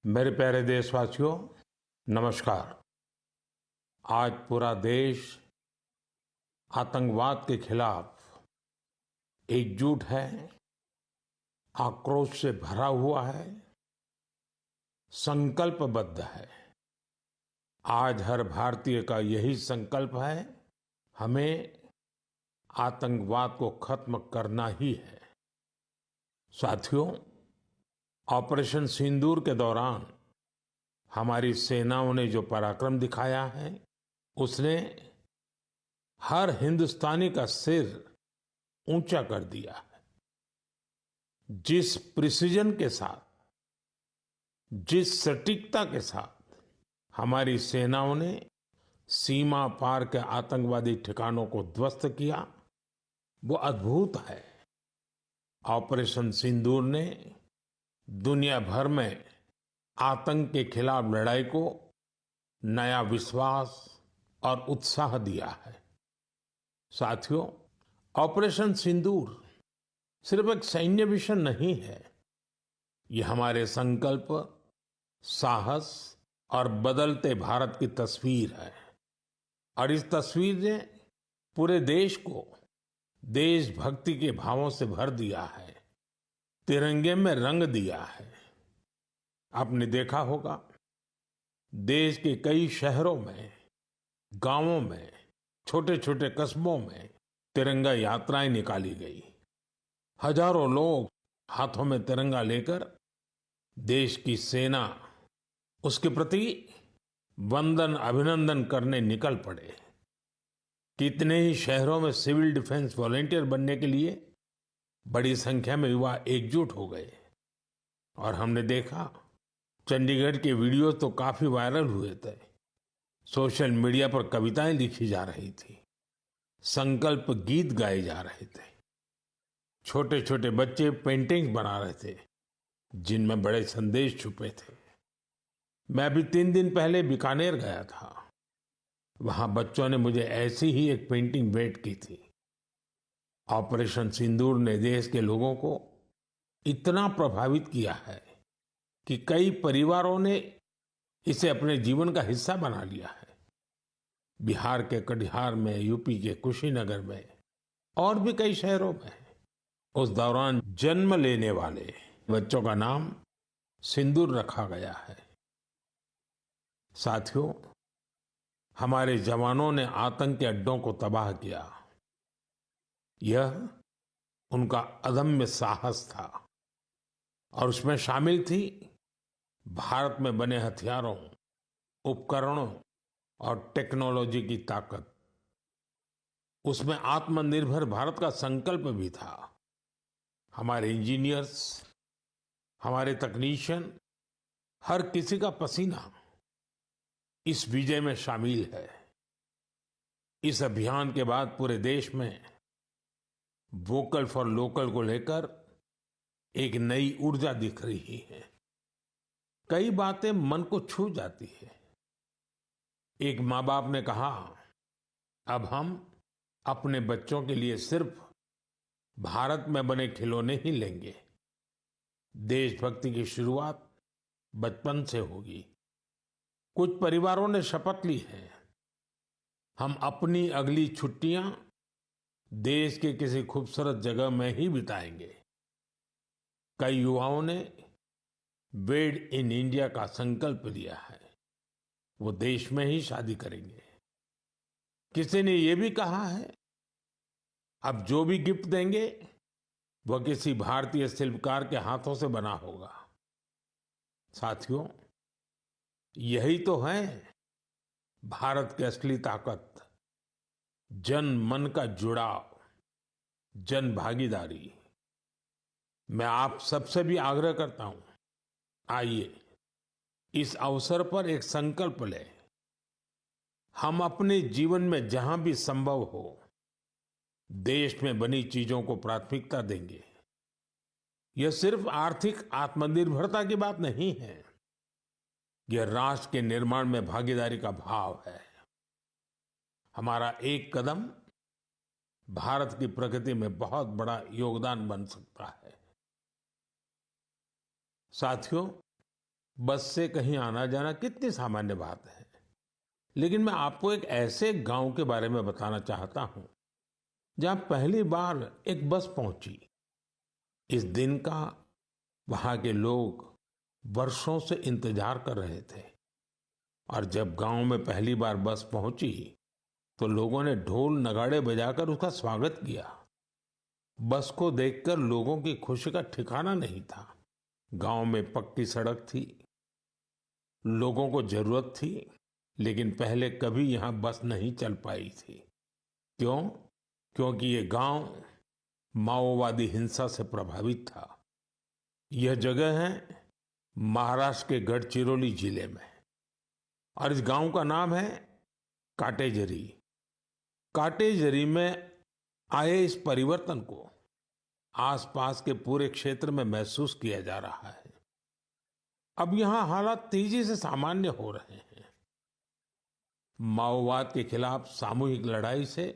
मेरे प्यारे देशवासियों, नमस्कार। आज पूरा देश आतंकवाद के खिलाफ एकजुट है, आक्रोश से भरा हुआ है, संकल्पबद्ध है। आज हर भारतीय का यही संकल्प है, हमें आतंकवाद को खत्म करना ही है। साथियों, ऑपरेशन सिंदूर के दौरान हमारी सेनाओं ने जो पराक्रम दिखाया है, उसने हर हिंदुस्तानी का सिर ऊंचा कर दिया है। जिस प्रिसिजन के साथ, जिस सटीकता के साथ हमारी सेनाओं ने सीमा पार के आतंकवादी ठिकानों को ध्वस्त किया, वो अद्भुत है। ऑपरेशन सिंदूर ने दुनिया भर में आतंक के खिलाफ लड़ाई को नया विश्वास और उत्साह दिया है। साथियों, ऑपरेशन सिंदूर सिर्फ एक सैन्य मिशन नहीं है, ये हमारे संकल्प, साहस और बदलते भारत की तस्वीर है। और इस तस्वीर ने पूरे देश को देशभक्ति के भावों से भर दिया है, तिरंगे में रंग दिया है। आपने देखा होगा, देश के कई शहरों में, गांवों में, छोटे छोटे कस्बों में तिरंगा यात्राएं निकाली गई। हजारों लोग हाथों में तिरंगा लेकर देश की सेना, उसके प्रति वंदन अभिनंदन करने निकल पड़े। कितने ही शहरों में सिविल डिफेंस वॉलंटियर बनने के लिए बड़ी संख्या में युवा एकजुट हो गए। और हमने देखा, चंडीगढ़ के वीडियो तो काफी वायरल हुए थे। सोशल मीडिया पर कविताएं लिखी जा रही थी, संकल्प गीत गाए जा रहे थे, छोटे छोटे बच्चे पेंटिंग्स बना रहे थे जिनमें बड़े संदेश छुपे थे। मैं अभी 3 दिन पहले बीकानेर गया था। वहां बच्चों ने मुझे ऐसी ही एक पेंटिंग भेंट की थी। ऑपरेशन सिंदूर ने देश के लोगों को इतना प्रभावित किया है कि कई परिवारों ने इसे अपने जीवन का हिस्सा बना लिया है। बिहार के कटिहार में, यूपी के कुशीनगर में और भी कई शहरों में उस दौरान जन्म लेने वाले बच्चों का नाम सिंदूर रखा गया है। साथियों, हमारे जवानों ने आतंक के अड्डों को तबाह किया। यह उनका अदम्य साहस था और उसमें शामिल थी भारत में बने हथियारों, उपकरणों और टेक्नोलॉजी की ताकत। उसमें आत्मनिर्भर भारत का संकल्प भी था। हमारे इंजीनियर्स, हमारे तकनीशियन, हर किसी का पसीना इस विजय में शामिल है। इस अभियान के बाद पूरे देश में वोकल फॉर लोकल को लेकर एक नई ऊर्जा दिख रही है। कई बातें मन को छू जाती है। एक माँ बाप ने कहा, अब हम अपने बच्चों के लिए सिर्फ भारत में बने खिलौने ही लेंगे। देशभक्ति की शुरुआत बचपन से होगी। कुछ परिवारों ने शपथ ली है, हम अपनी अगली छुट्टियां देश के किसी खूबसूरत जगह में ही बिताएंगे। कई युवाओं ने मेड इन इंडिया का संकल्प लिया है, वो देश में ही शादी करेंगे। किसी ने ये भी कहा है, अब जो भी गिफ्ट देंगे वह किसी भारतीय शिल्पकार के हाथों से बना होगा। साथियों, यही तो है भारत की असली ताकत, जन मन का जुड़ाव, जन भागीदारी। मैं आप सबसे भी आग्रह करता हूं, आइए इस अवसर पर एक संकल्प लें। हम अपने जीवन में जहां भी संभव हो देश में बनी चीजों को प्राथमिकता देंगे। यह सिर्फ आर्थिक आत्मनिर्भरता की बात नहीं है, यह राष्ट्र के निर्माण में भागीदारी का भाव है। हमारा एक कदम भारत की प्रगति में बहुत बड़ा योगदान बन सकता है। साथियों, बस से कहीं आना जाना कितनी सामान्य बात है। लेकिन मैं आपको एक ऐसे गांव के बारे में बताना चाहता हूं जहां पहली बार एक बस पहुंची। इस दिन का वहां के लोग वर्षों से इंतजार कर रहे थे और जब गांव में पहली बार बस पहुंची तो लोगों ने ढोल नगाड़े बजाकर उसका स्वागत किया। बस को देखकर लोगों की खुशी का ठिकाना नहीं था। गांव में पक्की सड़क थी, लोगों को जरूरत थी, लेकिन पहले कभी यहां बस नहीं चल पाई थी। क्यों? क्योंकि ये गांव माओवादी हिंसा से प्रभावित था। यह जगह है महाराष्ट्र के गढ़चिरौली जिले में और इस गांव का नाम है काटेजरी। काटेजरी में आए इस परिवर्तन को आसपास के पूरे क्षेत्र में महसूस किया जा रहा है। अब यहां हालात तेजी से सामान्य हो रहे हैं। माओवाद के खिलाफ सामूहिक लड़ाई से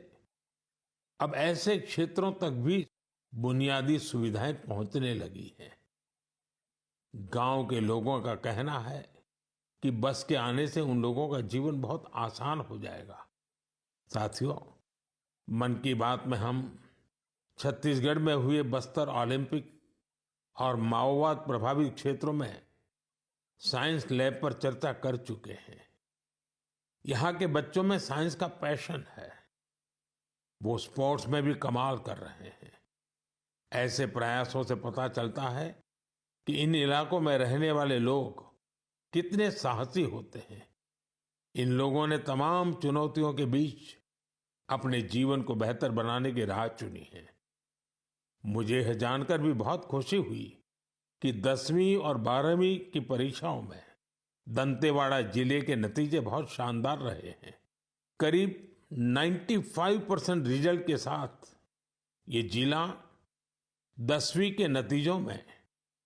अब ऐसे क्षेत्रों तक भी बुनियादी सुविधाएं पहुंचने लगी हैं। गांव के लोगों का कहना है कि बस के आने से उन लोगों का जीवन बहुत आसान हो जाएगा। साथियों, मन की बात में हम छत्तीसगढ़ में हुए बस्तर ओलंपिक और माओवाद प्रभावित क्षेत्रों में साइंस लैब पर चर्चा कर चुके हैं। यहाँ के बच्चों में साइंस का पैशन है, वो स्पोर्ट्स में भी कमाल कर रहे हैं। ऐसे प्रयासों से पता चलता है कि इन इलाकों में रहने वाले लोग कितने साहसी होते हैं। इन लोगों ने तमाम चुनौतियों के बीच अपने जीवन को बेहतर बनाने की राह चुनी है। मुझे यह जानकर भी बहुत खुशी हुई कि 10वीं और 12वीं की परीक्षाओं में दंतेवाड़ा जिले के नतीजे बहुत शानदार रहे हैं। करीब 95% रिजल्ट के साथ ये जिला 10वीं के नतीजों में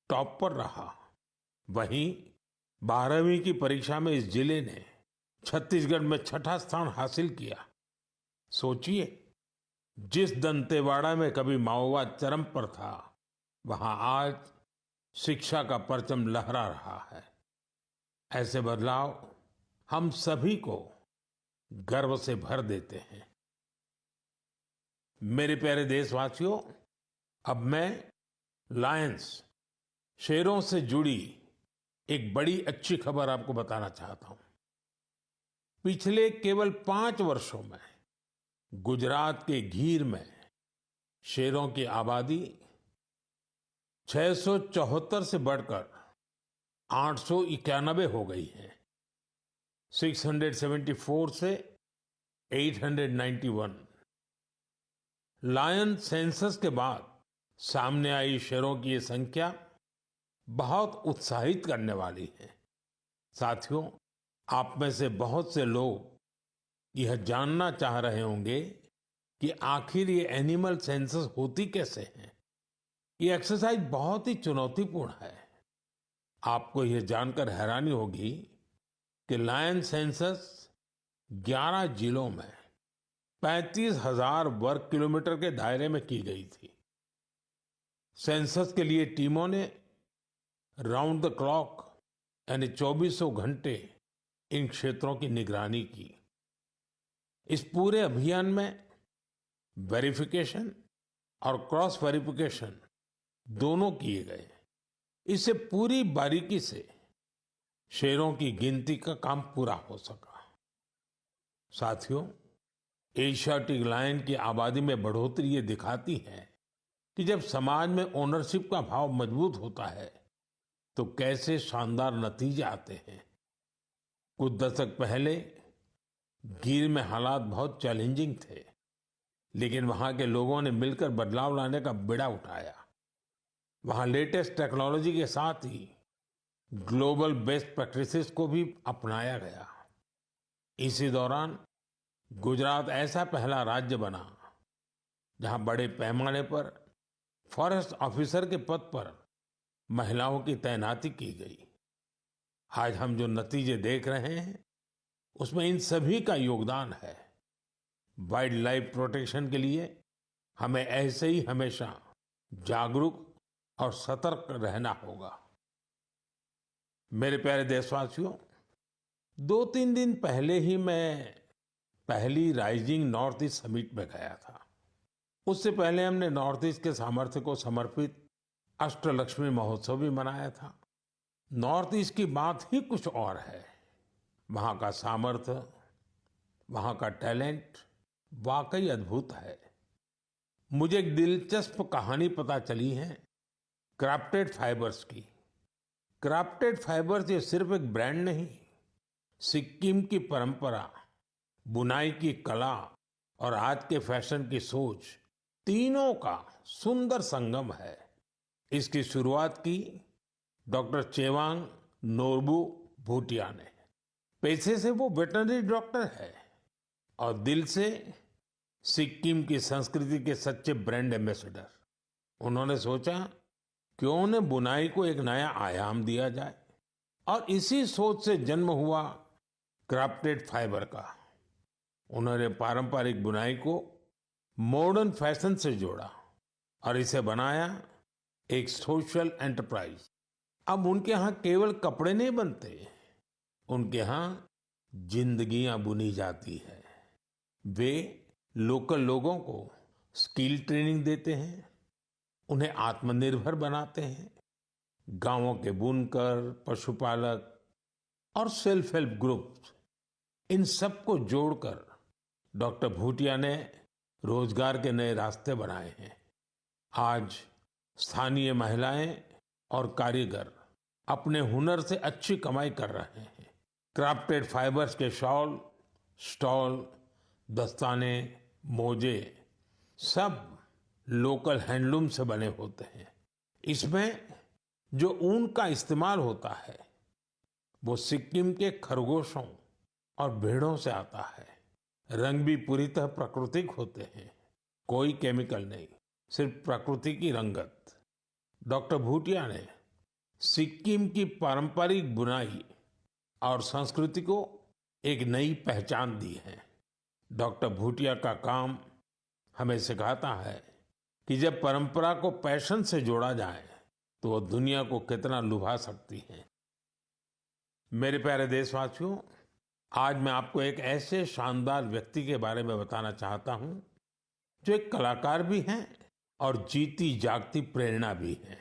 टॉप पर रहा। वहीं 12वीं की परीक्षा में इस जिले ने छत्तीसगढ़ में छठा स्थान हासिल किया। सोचिए, जिस दंतेवाड़ा में कभी माओवाद चरम पर था, वहां आज शिक्षा का परचम लहरा रहा है। ऐसे बदलाव हम सभी को गर्व से भर देते हैं। मेरे प्यारे देशवासियों, अब मैं लायंस, शेरों से जुड़ी एक बड़ी अच्छी खबर आपको बताना चाहता हूं। पिछले केवल 5 वर्षों में गुजरात के गीर में शेरों की आबादी 674 से बढ़कर 891 हो गई है। 674 से 891। लायन सेंसस के बाद सामने आई शेरों की ये संख्या बहुत उत्साहित करने वाली है। साथियों, आप में से बहुत से लोग यह जानना चाह रहे होंगे कि आखिर ये एनिमल सेंसस होती कैसे है। ये एक्सरसाइज बहुत ही चुनौतीपूर्ण है। आपको यह जानकर हैरानी होगी कि लायन सेंसस 11 जिलों में 35,000 वर्ग किलोमीटर के दायरे में की गई थी। सेंसस के लिए टीमों ने राउंड द क्लॉक यानी 2400 घंटे इन क्षेत्रों की निगरानी की। इस पूरे अभियान में वेरिफिकेशन और क्रॉस वेरिफिकेशन दोनों किए गए। इससे पूरी बारीकी से शेरों की गिनती का काम पूरा हो सका। साथियों, एशियाटिक लायन की आबादी में बढ़ोतरी ये दिखाती है कि जब समाज में ओनरशिप का भाव मजबूत होता है तो कैसे शानदार नतीजे आते हैं। कुछ दशक पहले गीर में हालात बहुत चैलेंजिंग थे, लेकिन वहां के लोगों ने मिलकर बदलाव लाने का बीड़ा उठाया। वहां लेटेस्ट टेक्नोलॉजी के साथ ही ग्लोबल बेस्ट प्रैक्टिसेस को भी अपनाया गया। इसी दौरान गुजरात ऐसा पहला राज्य बना जहां बड़े पैमाने पर फॉरेस्ट ऑफिसर के पद पर महिलाओं की तैनाती की गई। आज हम जो नतीजे देख रहे हैं उसमें इन सभी का योगदान है। वाइल्ड लाइफ प्रोटेक्शन के लिए हमें ऐसे ही हमेशा जागरूक और सतर्क रहना होगा। मेरे प्यारे देशवासियों, 2-3 दिन पहले ही मैं पहली राइजिंग नॉर्थ ईस्ट समिट में गया था। उससे पहले हमने नॉर्थ ईस्ट के सामर्थ्य को समर्पित अष्टलक्ष्मी महोत्सव भी मनाया था। नॉर्थ ईस्ट की बात ही कुछ और है। वहाँ का सामर्थ्य, वहाँ का टैलेंट वाकई अद्भुत है। मुझे एक दिलचस्प कहानी पता चली है क्राफ्टेड फाइबर्स की। क्राफ्टेड फाइबर्स ये सिर्फ एक ब्रांड नहीं, सिक्किम की परंपरा, बुनाई की कला और आज के फैशन की सोच, तीनों का सुंदर संगम है। इसकी शुरुआत की डॉक्टर चेवांग नोरबू भूटिया ने। पेशे से वो वेटरनरी डॉक्टर है और दिल से सिक्किम की संस्कृति के सच्चे ब्रांड एम्बेसडर। उन्होंने सोचा क्यों न बुनाई को एक नया आयाम दिया जाए, और इसी सोच से जन्म हुआ क्राफ्टेड फाइबर का। उन्होंने पारंपरिक बुनाई को मॉडर्न फैशन से जोड़ा और इसे बनाया एक सोशल एंटरप्राइज। अब उनके यहाँ केवल कपड़े नहीं बनते, उनके यहाँ जिंदगियां बुनी जाती है। वे लोकल लोगों को स्किल ट्रेनिंग देते हैं, उन्हें आत्मनिर्भर बनाते हैं। गांवों के बुनकर, पशुपालक और सेल्फ हेल्प ग्रुप, इन सबको जोड़कर डॉक्टर भूटिया ने रोजगार के नए रास्ते बनाए हैं। आज स्थानीय महिलाएं और कारीगर अपने हुनर से अच्छी कमाई कर रहे हैं। क्राफ्टेड फाइबर्स के शॉल, स्टॉल, दस्ताने, मोजे सब लोकल हैंडलूम से बने होते हैं। इसमें जो ऊन का इस्तेमाल होता है वो सिक्किम के खरगोशों और भेड़ों से आता है। रंग भी पूरी तरह प्राकृतिक होते हैं, कोई केमिकल नहीं, सिर्फ प्रकृति की रंगत। डॉक्टर भूटिया ने सिक्किम की पारंपरिक बुनाई और संस्कृति को एक नई पहचान दी है। डॉक्टर भूटिया का काम हमें सिखाता है कि जब परंपरा को पैशन से जोड़ा जाए तो वो दुनिया को कितना लुभा सकती है। मेरे प्यारे देशवासियों, आज मैं आपको एक ऐसे शानदार व्यक्ति के बारे में बताना चाहता हूं जो एक कलाकार भी हैं और जीती जागती प्रेरणा भी है।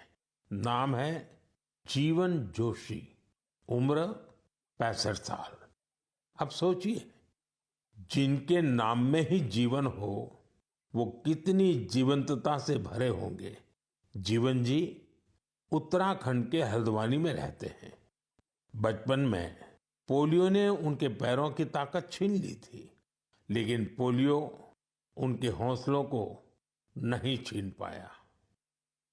नाम है जीवन जोशी। उम्र 65 साल। अब सोचिए, जिनके नाम में ही जीवन हो वो कितनी जीवंतता से भरे होंगे। जीवन जी उत्तराखंड के हल्द्वानी में रहते हैं। बचपन में पोलियो ने उनके पैरों की ताकत छीन ली थी, लेकिन पोलियो उनके हौसलों को नहीं छीन पाया।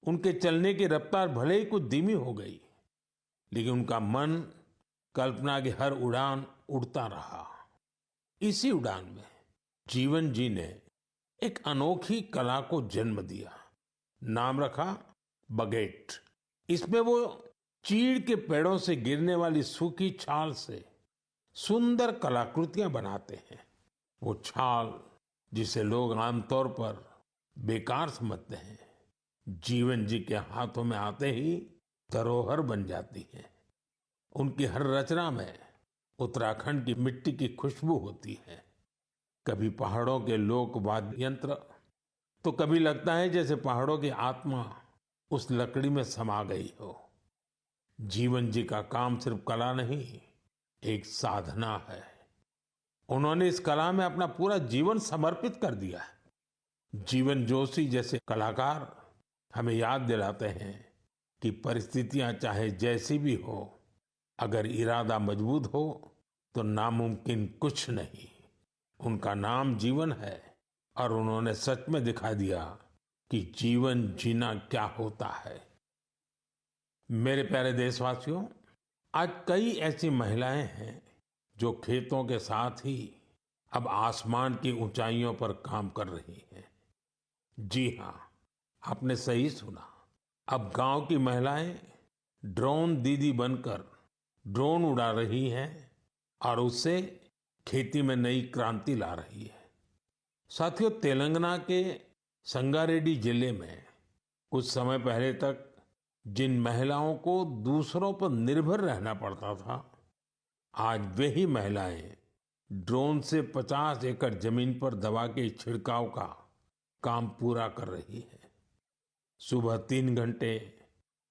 उनके चलने की रफ्तार भले ही कुछ धीमी हो गई, लेकिन उनका मन कल्पना की हर उड़ान उड़ता रहा। इसी उड़ान में जीवन जी ने एक अनोखी कला को जन्म दिया। नाम रखा बगेट। इसमें वो चीड़ के पेड़ों से गिरने वाली सूखी छाल से सुंदर कलाकृतियां बनाते हैं। वो छाल जिसे लोग आमतौर पर बेकार समझते हैं, जीवन जी के हाथों में आते ही धरोहर बन जाती है। उनकी हर रचना में उत्तराखंड की मिट्टी की खुशबू होती है। कभी पहाड़ों के लोक वाद्य यंत्र, तो कभी लगता है जैसे पहाड़ों की आत्मा उस लकड़ी में समा गई हो। जीवन जी का काम सिर्फ कला नहीं, एक साधना है। उन्होंने इस कला में अपना पूरा जीवन समर्पित कर दिया है। जीवन जोशी जैसे कलाकार हमें याद दिलाते हैं कि परिस्थितियां चाहे जैसी भी हो, अगर इरादा मजबूत हो तो नामुमकिन कुछ नहीं। उनका नाम जीवन है और उन्होंने सच में दिखा दिया कि जीवन जीना क्या होता है। मेरे प्यारे देशवासियों, आज कई ऐसी महिलाएं हैं जो खेतों के साथ ही अब आसमान की ऊंचाइयों पर काम कर रही हैं। जी हाँ, आपने सही सुना। अब गांव की महिलाएं ड्रोन दीदी बनकर ड्रोन उड़ा रही हैं और उससे खेती में नई क्रांति ला रही है। साथियों, तेलंगाना के संगारेड्डी जिले में कुछ समय पहले तक जिन महिलाओं को दूसरों पर निर्भर रहना पड़ता था, आज वही महिलाएं ड्रोन से 50 एकड़ जमीन पर दवा के छिड़काव का काम पूरा कर रही है। सुबह 3 घंटे,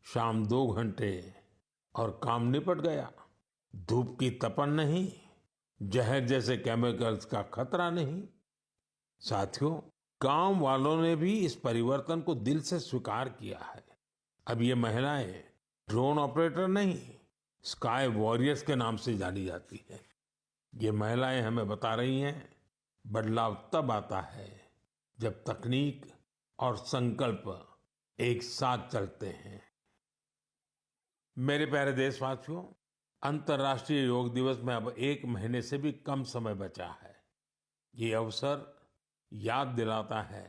शाम 2 घंटे और काम निपट गया। धूप की तपन नहीं, जहर जैसे केमिकल्स का खतरा नहीं। साथियों, गांव वालों ने भी इस परिवर्तन को दिल से स्वीकार किया है। अब ये महिलाएं ड्रोन ऑपरेटर नहीं, स्काई वॉरियर्स के नाम से जानी जाती है। ये महिलाएं हमें बता रही हैं, बदलाव तब आता है जब तकनीक और संकल्प एक साथ चलते हैं। मेरे प्यारे देशवासियों, अंतर्राष्ट्रीय योग दिवस में अब 1 महीने से भी कम समय बचा है। ये अवसर याद दिलाता है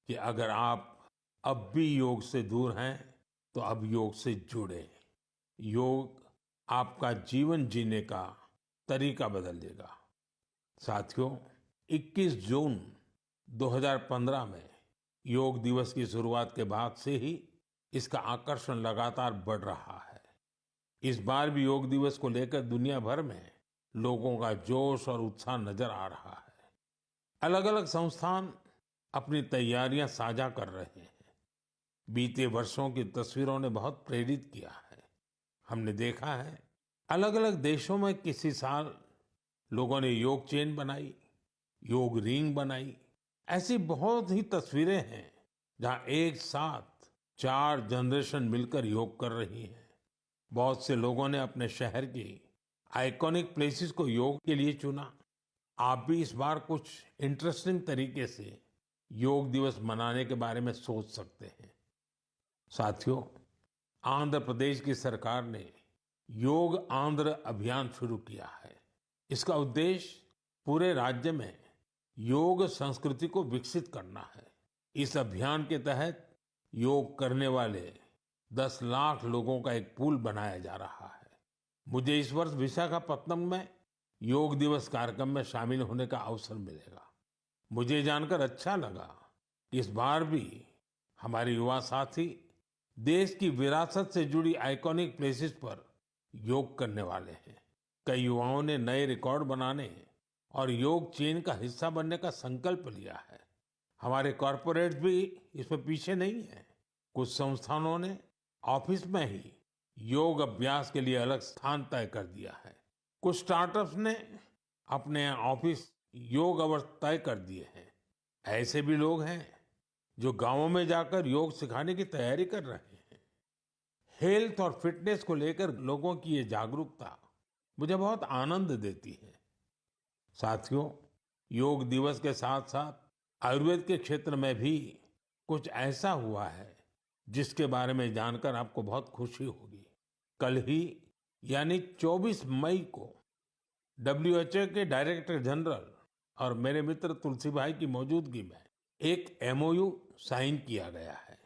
कि अगर आप अब भी योग से दूर हैं, तो अब योग से जुड़े। योग आपका जीवन जीने का तरीका बदल देगा। साथियों, 21 जून 2015 में योग दिवस की शुरुआत के बाद से ही इसका आकर्षण लगातार बढ़ रहा है। इस बार भी योग दिवस को लेकर दुनिया भर में लोगों का जोश और उत्साह नजर आ रहा है। अलग अलग संस्थान अपनी तैयारियां साझा कर रहे हैं। बीते वर्षों की तस्वीरों ने बहुत प्रेरित किया है। हमने देखा है, अलग अलग देशों में किसी साल लोगों ने योग चेन बनाई, योग रिंग बनाई। ऐसी बहुत ही तस्वीरें हैं जहां एक साथ 4 जनरेशन मिलकर योग कर रही हैं। बहुत से लोगों ने अपने शहर की आइकॉनिक प्लेसेस को योग के लिए चुना। आप भी इस बार कुछ इंटरेस्टिंग तरीके से योग दिवस मनाने के बारे में सोच सकते हैं। साथियों, आंध्र प्रदेश की सरकार ने योग आंध्र अभियान शुरू किया है। इसका उद्देश्य पूरे राज्य में योग संस्कृति को विकसित करना है। इस अभियान के तहत योग करने वाले 10 लाख लोगों का एक पूल बनाया जा रहा है। मुझे इस वर्ष विशाखापत्तनम में योग दिवस कार्यक्रम में शामिल होने का अवसर मिलेगा। मुझे जानकर अच्छा लगा कि इस बार भी हमारे युवा साथी देश की विरासत से जुड़ी आइकॉनिक प्लेसेस पर योग करने वाले हैं। कई युवाओं ने नए रिकॉर्ड बनाने और योग चेन का हिस्सा बनने का संकल्प लिया है। हमारे कॉरपोरेट्स भी इसमें पीछे नहीं है। कुछ संस्थानों ने ऑफिस में ही योग अभ्यास के लिए अलग स्थान तय कर दिया है। कुछ स्टार्टअप्स ने अपने ऑफिस योग अवर्स तय कर दिए हैं। ऐसे भी लोग हैं जो गांवों में जाकर योग सिखाने की तैयारी कर रहे हैं। हेल्थ और फिटनेस को लेकर लोगों की ये जागरूकता मुझे बहुत आनंद देती है। साथियों, योग दिवस के साथ साथ आयुर्वेद के क्षेत्र में भी कुछ ऐसा हुआ है जिसके बारे में जानकर आपको बहुत खुशी होगी। कल ही यानी 24 मई को WHO के डायरेक्टर जनरल और मेरे मित्र तुलसी भाई की मौजूदगी में एक MOU साइन किया गया है।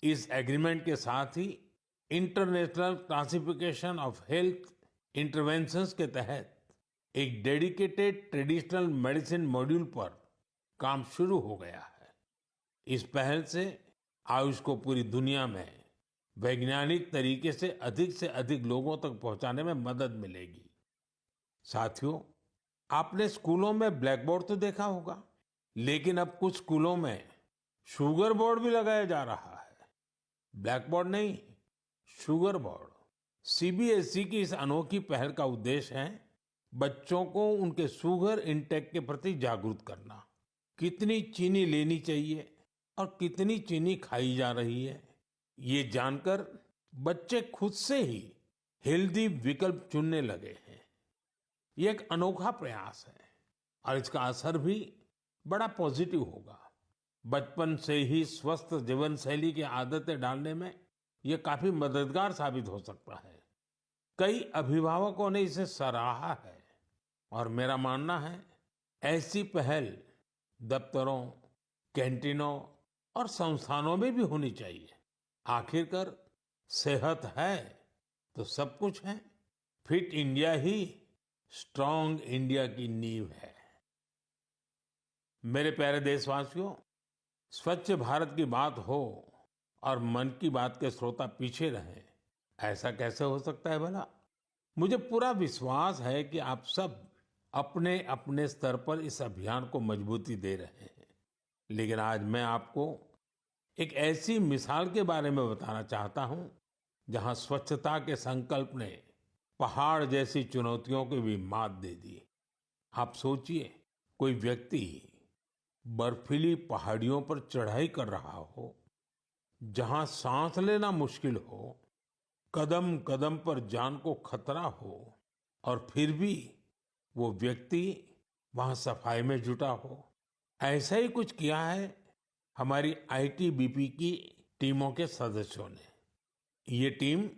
इस एग्रीमेंट के साथ ही International Classification of Health Interventions के तहत एक डेडिकेटेड ट्रेडिशनल मेडिसिन मॉड्यूल पर काम शुरू हो गया है। इस पहल से आयुष को पूरी दुनिया में वैज्ञानिक तरीके से अधिक लोगों तक पहुंचाने में मदद मिलेगी। साथियों, आपने स्कूलों में ब्लैक बोर्ड तो देखा होगा, लेकिन अब कुछ स्कूलों में शुगर बोर्ड भी लगाया जा रहा है। ब्लैक बोर्ड नहीं, शुगर बोर्ड। CBSE की इस अनोखी पहल का उद्देश्य है बच्चों को उनके शुगर इंटेक के प्रति जागरूक करना। कितनी चीनी लेनी चाहिए और कितनी चीनी खाई जा रही है, ये जानकर बच्चे खुद से ही हेल्दी विकल्प चुनने लगे हैं। ये एक अनोखा प्रयास है और इसका असर भी बड़ा पॉजिटिव होगा। बचपन से ही स्वस्थ जीवन शैली की आदतें डालने में ये काफी मददगार साबित हो सकता है। कई अभिभावकों ने इसे सराहा है और मेरा मानना है ऐसी पहल दफ्तरों, कैंटीनों और संस्थानों में भी होनी चाहिए। आखिरकार सेहत है तो सब कुछ है। फिट इंडिया ही स्ट्रांग इंडिया की नींव है। मेरे प्यारे देशवासियों, स्वच्छ भारत की बात हो और मन की बात के श्रोता पीछे रहें, ऐसा कैसे हो सकता है भला? मुझे पूरा विश्वास है कि आप सब अपने अपने स्तर पर इस अभियान को मजबूती दे रहे हैं। लेकिन आज मैं आपको एक ऐसी मिसाल के बारे में बताना चाहता हूं जहां स्वच्छता के संकल्प ने पहाड़ जैसी चुनौतियों को भी मात दे दी। आप सोचिए, कोई व्यक्ति बर्फीली पहाड़ियों पर चढ़ाई कर रहा हो, जहां सांस लेना मुश्किल हो, कदम कदम पर जान को खतरा हो, और फिर भी वो व्यक्ति वहां सफाई में जुटा हो। ऐसा ही कुछ किया है हमारी आईटीबीपी की टीमों के सदस्यों ने। ये टीम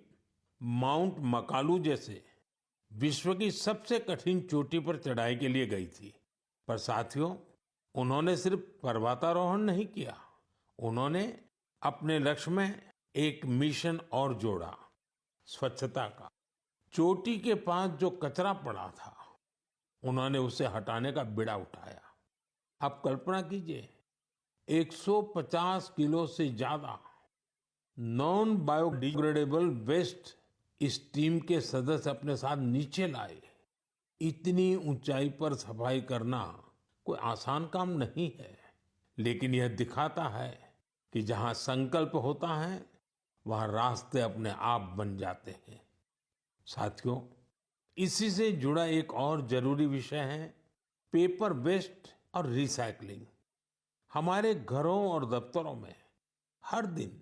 माउंट मकालू जैसे विश्व की सबसे कठिन चोटी पर चढ़ाई के लिए गई थी। पर साथियों, उन्होंने सिर्फ पर्वतारोहण नहीं किया, उन्होंने अपने लक्ष्य में एक मिशन और जोड़ा, स्वच्छता का। चोटी के पास जो कचरा पड़ा था, उन्होंने उसे हटाने का बीड़ा उठाया। आप कल्पना कीजिए, 150 किलो से ज्यादा नॉन बायोडिग्रेडेबल वेस्ट इस टीम के सदस्य अपने साथ नीचे लाए। इतनी ऊंचाई पर सफाई करना कोई आसान काम नहीं है, लेकिन यह दिखाता है कि जहां संकल्प होता है, वहां रास्ते अपने आप बन जाते हैं। साथियों, इसी से जुड़ा एक और जरूरी विषय है पेपर वेस्ट और रिसाइकलिंग। हमारे घरों और दफ्तरों में हर दिन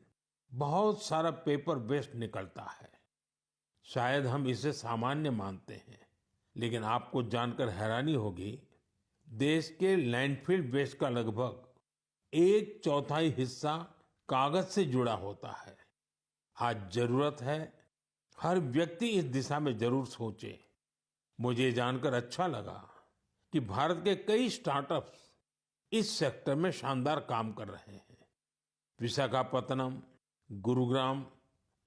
बहुत सारा पेपर वेस्ट निकलता है। शायद हम इसे सामान्य मानते हैं, लेकिन आपको जानकर हैरानी होगी, देश के लैंडफिल वेस्ट का लगभग 1/4 हिस्सा कागज से जुड़ा होता है। आज जरूरत है हर व्यक्ति इस दिशा में जरूर सोचे। मुझे ये जानकर अच्छा लगा कि भारत के कई स्टार्टअप्स इस सेक्टर में शानदार काम कर रहे हैं। विशाखापत्तनम, गुरुग्राम,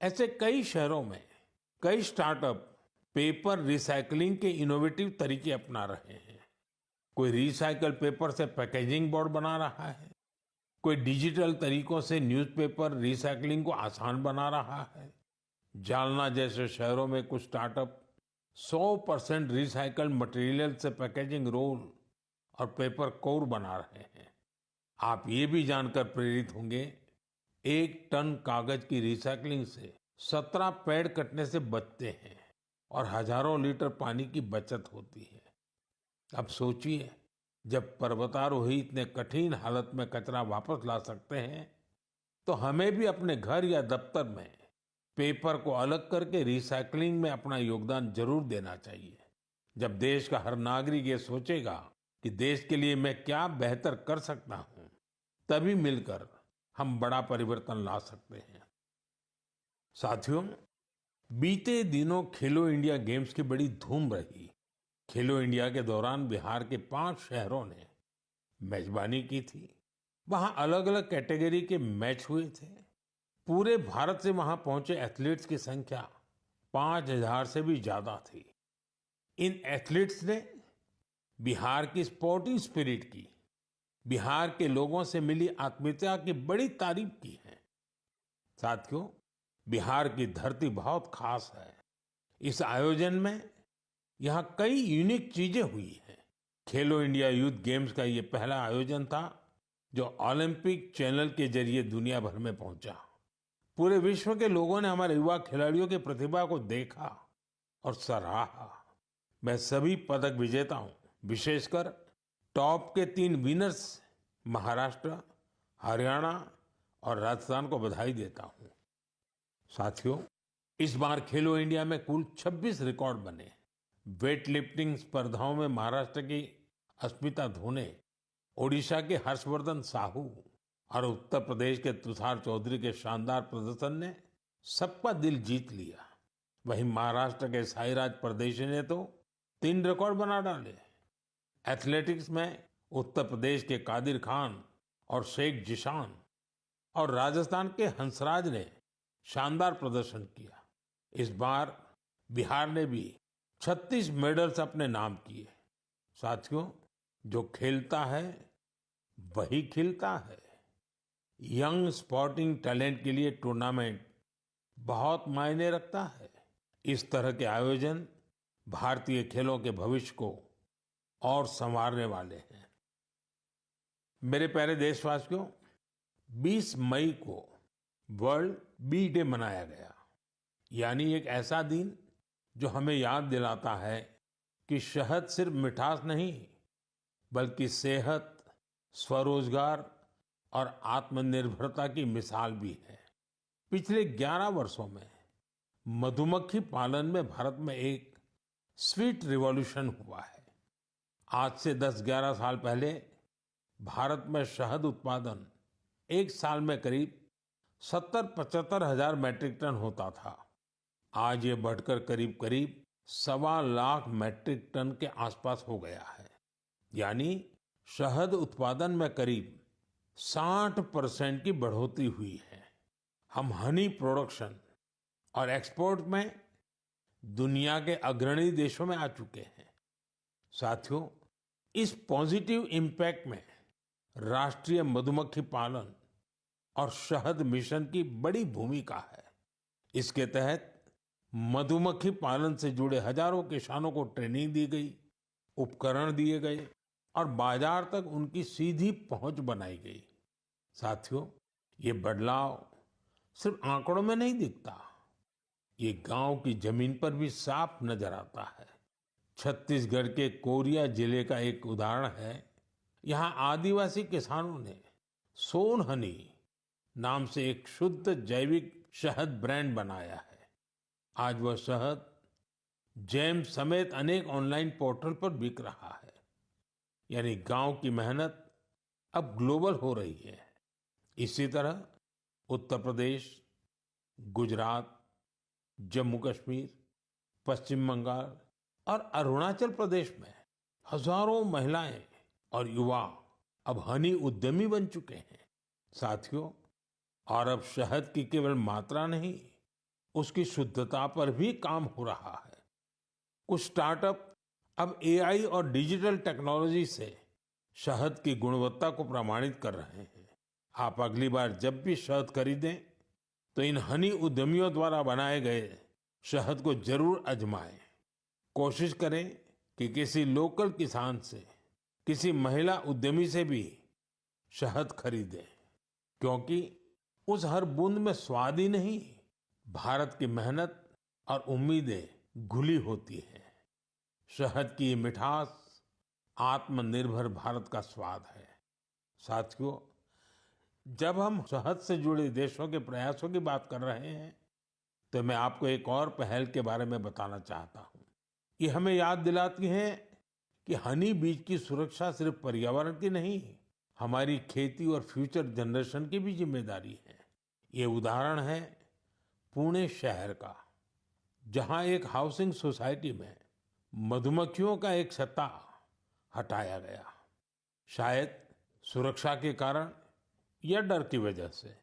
ऐसे कई शहरों में कई स्टार्टअप पेपर रिसाइकलिंग के इनोवेटिव तरीके अपना रहे हैं। कोई रिसाइकल पेपर से पैकेजिंग बोर्ड बना रहा है, कोई डिजिटल तरीकों से न्यूज़पेपर रिसाइकलिंग को आसान बना रहा है। जालना जैसे शहरों में कुछ स्टार्टअप 100% रिसाइकल्ड मटेरियल से पैकेजिंग रोल और पेपर कोर बना रहे हैं। आप ये भी जानकर प्रेरित होंगे, 1 टन कागज की रिसाइकलिंग से 17 पेड़ कटने से बचते हैं और हजारों लीटर पानी की बचत होती है। अब सोचिए, जब पर्वतारोही इतने कठिन हालत में कचरा वापस ला सकते हैं, तो हमें भी अपने घर या दफ्तर में पेपर को अलग करके रिसाइकलिंग में अपना योगदान जरूर देना चाहिए। जब देश का हर नागरिक ये सोचेगा कि देश के लिए मैं क्या बेहतर कर सकता हूं, तभी मिलकर हम बड़ा परिवर्तन ला सकते हैं। साथियों, बीते दिनों खेलो इंडिया गेम्स की बड़ी धूम रही। खेलो इंडिया के दौरान बिहार के 5 शहरों ने मेजबानी की थी। वहां अलग अलग कैटेगरी के मैच हुए थे। पूरे भारत से वहां पहुंचे एथलीट्स की संख्या 5,000 से भी ज्यादा थी। इन एथलीट्स ने बिहार की स्पोर्टिंग स्पिरिट की, बिहार के लोगों से मिली आत्मीयता की बड़ी तारीफ की है। साथियों, बिहार की धरती बहुत खास है। इस आयोजन में यहाँ कई यूनिक चीजें हुई हैं। खेलो इंडिया यूथ गेम्स का ये पहला आयोजन था जो ओलंपिक चैनल के जरिए दुनिया भर में पहुंचा। पूरे विश्व के लोगों ने हमारे युवा खिलाड़ियों की प्रतिभा को देखा और सराहा। मैं सभी पदक विजेताओं, विशेषकर टॉप के 3 विनर्स महाराष्ट्र, हरियाणा और राजस्थान को बधाई देता हूं। साथियों, इस बार खेलो इंडिया में कुल 26 रिकॉर्ड बने। वेट लिफ्टिंग स्पर्धाओं में महाराष्ट्र की अस्मिता धोने, ओडिशा के हर्षवर्धन साहू और उत्तर प्रदेश के तुषार चौधरी के शानदार प्रदर्शन ने सबका दिल जीत लिया। वहीं महाराष्ट्र के साईराज परदेशी ने तो 3 रिकॉर्ड बना डाले। एथलेटिक्स में उत्तर प्रदेश के कादिर खान और शेख जिशान और राजस्थान के हंसराज ने शानदार प्रदर्शन किया। इस बार बिहार ने भी 36 मेडल्स अपने नाम किए। साथियों, जो खेलता है वही खिलता है। यंग स्पोर्टिंग टैलेंट के लिए टूर्नामेंट बहुत मायने रखता है। इस तरह के आयोजन भारतीय खेलों के भविष्य को और संवारने वाले हैं। मेरे प्यारे देशवासियों, 20 मई को वर्ल्ड बी डे मनाया गया। यानी एक ऐसा दिन जो हमें याद दिलाता है कि शहद सिर्फ मिठास नहीं, बल्कि सेहत, स्वरोजगार और आत्मनिर्भरता की मिसाल भी है। पिछले 11 वर्षों में मधुमक्खी पालन में भारत में एक स्वीट रिवॉल्यूशन हुआ है। आज से 10-11 साल पहले भारत में शहद उत्पादन एक साल में करीब 70-75 हजार मैट्रिक टन होता था। आज ये बढ़कर करीब करीब 1.25 मैट्रिक टन के आसपास हो गया है। यानी शहद उत्पादन में करीब 60% की बढ़ोतरी हुई है। हम हनी प्रोडक्शन और एक्सपोर्ट में दुनिया के अग्रणी देशों में आ चुके हैं। साथियों, इस पॉजिटिव इम्पैक्ट में राष्ट्रीय मधुमक्खी पालन और शहद मिशन की बड़ी भूमिका है। इसके तहत मधुमक्खी पालन से जुड़े हजारों किसानों को ट्रेनिंग दी गई, उपकरण दिए गए और बाजार तक उनकी सीधी पहुंच बनाई गई। साथियों, ये बदलाव सिर्फ आंकड़ों में नहीं दिखता, ये गांव की जमीन पर भी साफ नजर आता है। छत्तीसगढ़ के कोरिया जिले का एक उदाहरण है। यहाँ आदिवासी किसानों ने सोन हनी नाम से एक शुद्ध जैविक शहद ब्रांड बनाया है। आज वह शहद जैम समेत अनेक ऑनलाइन पोर्टल पर बिक रहा है। यानी गांव की मेहनत अब ग्लोबल हो रही है। इसी तरह उत्तर प्रदेश, गुजरात, जम्मू कश्मीर, पश्चिम बंगाल और अरुणाचल प्रदेश में हजारों महिलाएं और युवा अब हनी उद्यमी बन चुके हैं। साथियों, और अब शहद की केवल मात्रा नहीं, उसकी शुद्धता पर भी काम हो रहा है। कुछ स्टार्टअप अब एआई और डिजिटल टेक्नोलॉजी से शहद की गुणवत्ता को प्रमाणित कर रहे हैं। आप अगली बार जब भी शहद खरीदें तो इन हनी उद्यमियों द्वारा बनाए गए शहद को जरूर आजमाएं। कोशिश करें कि किसी लोकल किसान से, किसी महिला उद्यमी से भी शहद खरीदें, क्योंकि उस हर बूंद में स्वाद ही नहीं, भारत की मेहनत और उम्मीदें घुली होती हैं। शहद की ये मिठास आत्मनिर्भर भारत का स्वाद है। साथियों, जब हम शहद से जुड़े देशों के प्रयासों की बात कर रहे हैं, तो मैं आपको एक और पहल के बारे में बताना चाहता हूं। ये हमें याद दिलाती है कि हनी बीज की सुरक्षा सिर्फ पर्यावरण की नहीं, हमारी खेती और फ्यूचर जनरेशन की भी जिम्मेदारी है। ये उदाहरण है पुणे शहर का, जहां एक हाउसिंग सोसाइटी में मधुमक्खियों का एक छत्ता हटाया गया। शायद सुरक्षा के कारण या डर की वजह से,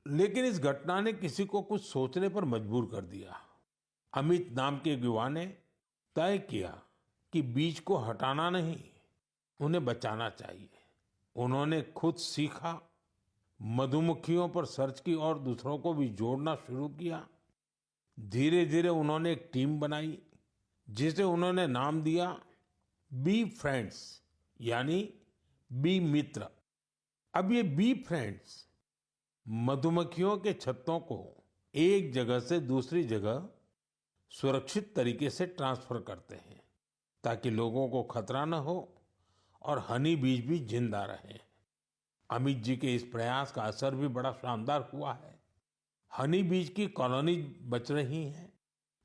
लेकिन इस घटना ने किसी को कुछ सोचने पर मजबूर कर दिया। अमित नाम के एक युवा ने तय किया कि बीज को हटाना नहीं, उन्हें बचाना चाहिए। उन्होंने खुद सीखा, मधुमक्खियों पर सर्च की और दूसरों को भी जोड़ना शुरू किया। धीरे धीरे उन्होंने एक टीम बनाई जिसे उन्होंने नाम दिया बी फ्रेंड्स, यानी बी मित्र। अब ये बी फ्रेंड्स मधुमक्खियों के छत्तों को एक जगह से दूसरी जगह सुरक्षित तरीके से ट्रांसफर करते हैं, ताकि लोगों को खतरा न हो और हनी बीज भी जिंदा रहे। अमित जी के इस प्रयास का असर भी बड़ा शानदार हुआ है। हनी बीज की कॉलोनी बच रही है,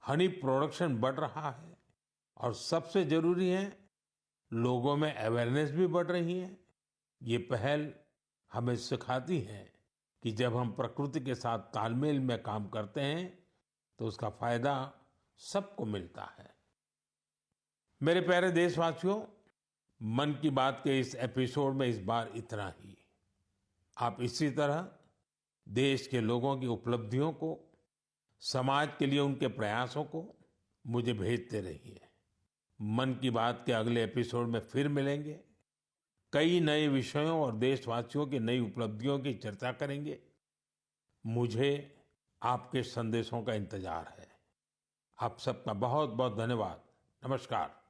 हनी प्रोडक्शन बढ़ रहा है और सबसे जरूरी है, लोगों में अवेयरनेस भी बढ़ रही है। ये पहल हमें सिखाती है कि जब हम प्रकृति के साथ तालमेल में काम करते हैं तो उसका फायदा सबको मिलता है। मेरे प्यारे देशवासियों, मन की बात के इस एपिसोड में इस बार इतना ही। आप इसी तरह देश के लोगों की उपलब्धियों को, समाज के लिए उनके प्रयासों को मुझे भेजते रहिए। मन की बात के अगले एपिसोड में फिर मिलेंगे। कई नए विषयों और देशवासियों की नई उपलब्धियों की चर्चा करेंगे। मुझे आपके संदेशों का इंतजार है। आप सबका बहुत बहुत धन्यवाद। नमस्कार।